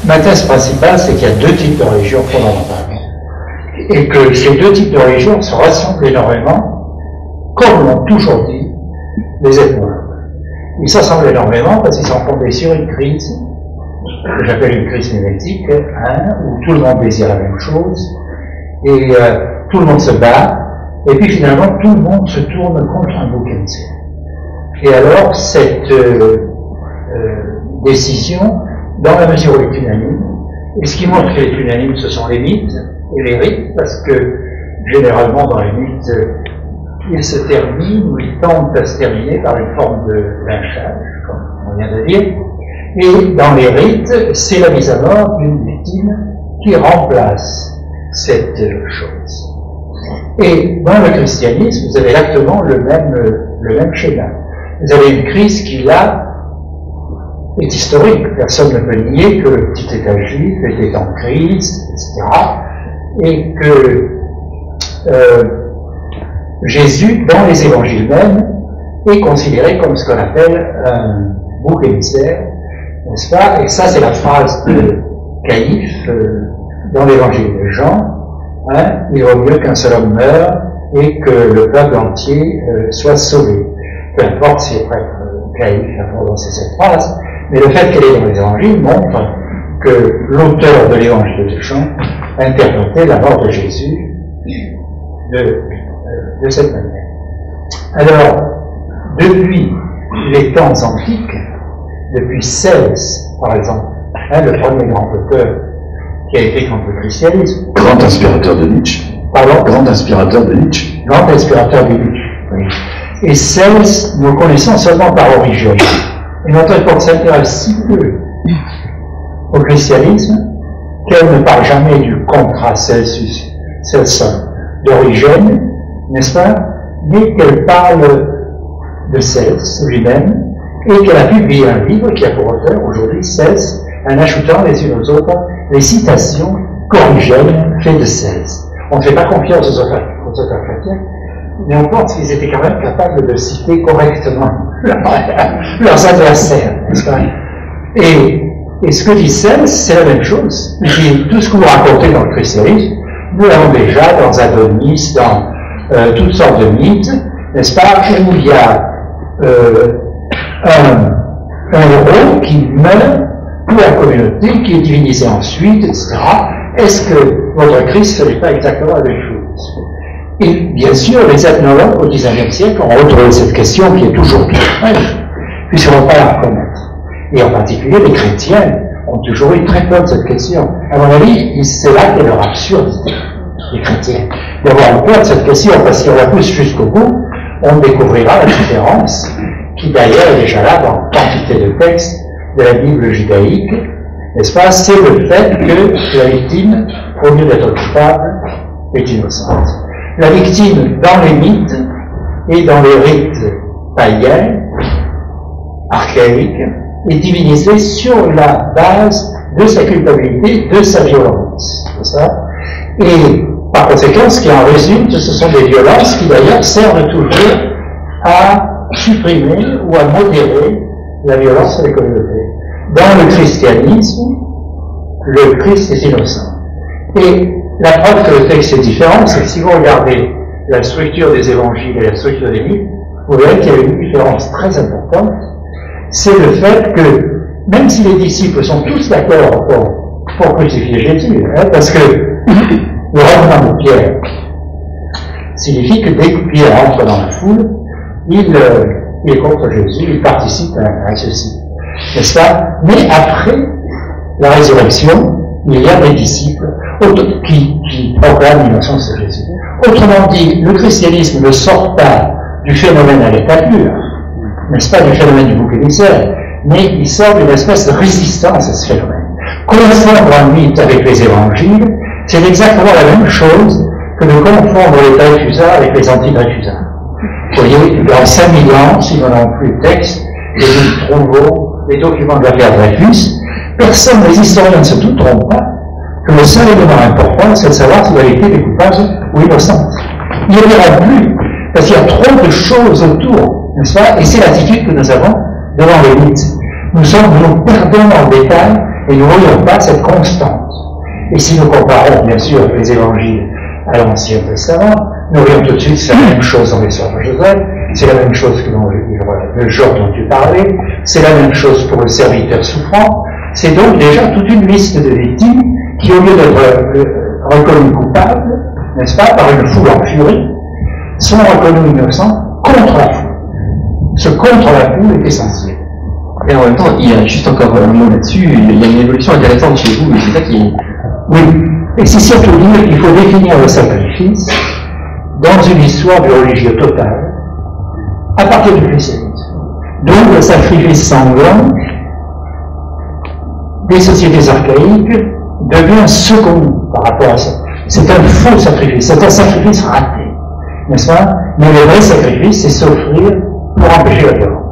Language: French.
Ma thèse principale, c'est qu'il y a deux types de religions fondamentales. Et que ces deux types de religions se ressemblent énormément, comme l'ont toujours dit les ethnologues. Ils se ressemblent énormément parce qu'ils sont fondés sur une crise, que j'appelle une crise mimétique, où tout le monde désire la même chose, et tout le monde se bat, et puis finalement tout le monde se tourne contre un bouc émissaire. Et alors cette décision, dans la mesure où elle est unanime, et ce qui montre qu'elle est unanime, ce sont les mythes et les rites, parce que généralement dans les mythes, ils se terminent ou ils tendent à se terminer par une forme de lynchage, comme on vient de dire, et dans les rites, c'est la mise à mort d'une victime qui remplace cette chose. Et dans le christianisme, vous avez exactement le même schéma. Vous avez une crise qui, là, est historique. Personne ne peut nier que le petit État juif était en crise, etc. Et que Jésus, dans les évangiles même, est considéré comme ce qu'on appelle un bouc émissaire, n'est-ce pas? Et ça, c'est la phrase de Caïphe dans l'évangile de Jean. Il vaut mieux qu'un seul homme meure et que le peuple entier soit sauvé. Peu importe si le prêtre Caïphe a prononcé cette phrase, mais le fait qu'elle est dans les évangiles montre que l'auteur de l'évangile de Jean interprétait la mort de Jésus de cette manière. Alors, depuis les temps antiques, depuis Celse, par exemple, le premier grand auteur qui a écrit contre le christianisme. Grand inspirateur de Nietzsche. Pardon? Grand inspirateur de Nietzsche. Grand inspirateur de Nietzsche, oui. Et Celse, nous le connaissons seulement par origine. Et notre époque s'intéresse si peu au christianisme qu'elle ne parle jamais du contrat Celsus d'origine, n'est-ce pas? Mais qu'elle parle de Celse lui-même et qu'elle a publié un livre qui a pour auteur aujourd'hui Celse, en ajoutant les unes aux autres les citations qu'Origène fait de Celse. On ne fait pas confiance aux auteurs chrétiens, mais on pense qu'ils étaient quand même capables de citer correctement leurs adversaires, n'est-ce pas? Et ce que dit Celse, c'est la même chose. Il dit tout ce que vous racontez dans le christianisme, nous l'avons déjà dans Adonis, dans toutes sortes de mythes, n'est-ce pas, où il y a un héros qui meurt pour la communauté, qui est divinisé ensuite, etc. Est-ce que votre Christ ne ferait pas exactement la même chose? Et bien sûr, les ethnologues au XIXe siècle ont retrouvé cette question qui est toujours toute fraîche, puisqu'ils ne vont pas la reconnaître. Et en particulier, les chrétiens ont toujours eu très peur de cette question. À mon avis, c'est là qu'est leur absurdité, les chrétiens, d'avoir peur de cette question, parce qu'on la pousse jusqu'au bout, on découvrira la différence, qui d'ailleurs est déjà là dans quantité de textes de la Bible judaïque, n'est-ce pas? C'est le fait que la victime, au lieu d'être coupable, est innocente. La victime, dans les mythes et dans les rites païens, archaïques, est divinisée sur la base de sa culpabilité, de sa violence. C'est ça? Et par conséquent, ce qui en résulte, ce sont des violences qui d'ailleurs servent toujours à supprimer ou à modérer la violence des communautés. Dans le christianisme, le Christ est innocent. Et la preuve que le texte est différent, c'est que si vous regardez la structure des évangiles et la structure des mythes, vous verrez qu'il y a une différence très importante. C'est le fait que, même si les disciples sont tous d'accord pour crucifier Jésus, parce que le revenant de Pierre signifie que dès que Pierre entre dans la foule, il est contre Jésus, il participe à ceci. N'est-ce pas? Mais après la résurrection, il y a des disciples qui proclament l'innocence de Jésus. Autrement dit, le christianisme ne sort pas du phénomène à l'état pur, n'est-ce pas, du phénomène du bouc émissaire, mais il sort d'une espèce de résistance à ce phénomène. Confondre un mythe avec les évangiles, c'est exactement la même chose que de confondre les Dreyfusards avec les anti-Dreyfusards. Vous voyez, dans 5000 ans, si nous n'avons plus de texte, et nous trouvons les documents de l'affaire Dreyfus, personne, les historiens ne se douteront pas que le seul élément important, c'est de savoir si la vérité est coupable ou innocente. Il n'y en aura plus, parce qu'il y a trop de choses autour, n'est-ce pas? Et c'est l'attitude que nous avons devant les mythes. Nous perdons dans le détail, Et nous ne voyons pas cette constante. Et si nous comparons, bien sûr, les évangiles à l'Ancien Testament, nous voyons tout de suite que c'est la même chose dans l'histoire de Joseph, c'est la même chose que dans le genre dont tu parlais, c'est la même chose pour le serviteur souffrant. C'est donc déjà toute une liste de victimes qui, au lieu d'être reconnues coupables, n'est-ce pas, par une foule en furie, sont reconnues innocents contre la foule. Ce contre la foule est essentiel. Et en même temps, il y a juste encore un mot là-dessus, il y a une évolution intéressante chez vous, et c'est ça qui est... Oui, et c'est surtout dire qu'il faut définir le sacrifice dans une histoire du religieux total, à partir du christianisme. Donc le sacrifice sanglant des sociétés archaïques devient second par rapport à ça. C'est un faux sacrifice, c'est un sacrifice raté, n'est-ce pas? Mais le vrai sacrifice, c'est s'offrir pour empêcher la violence.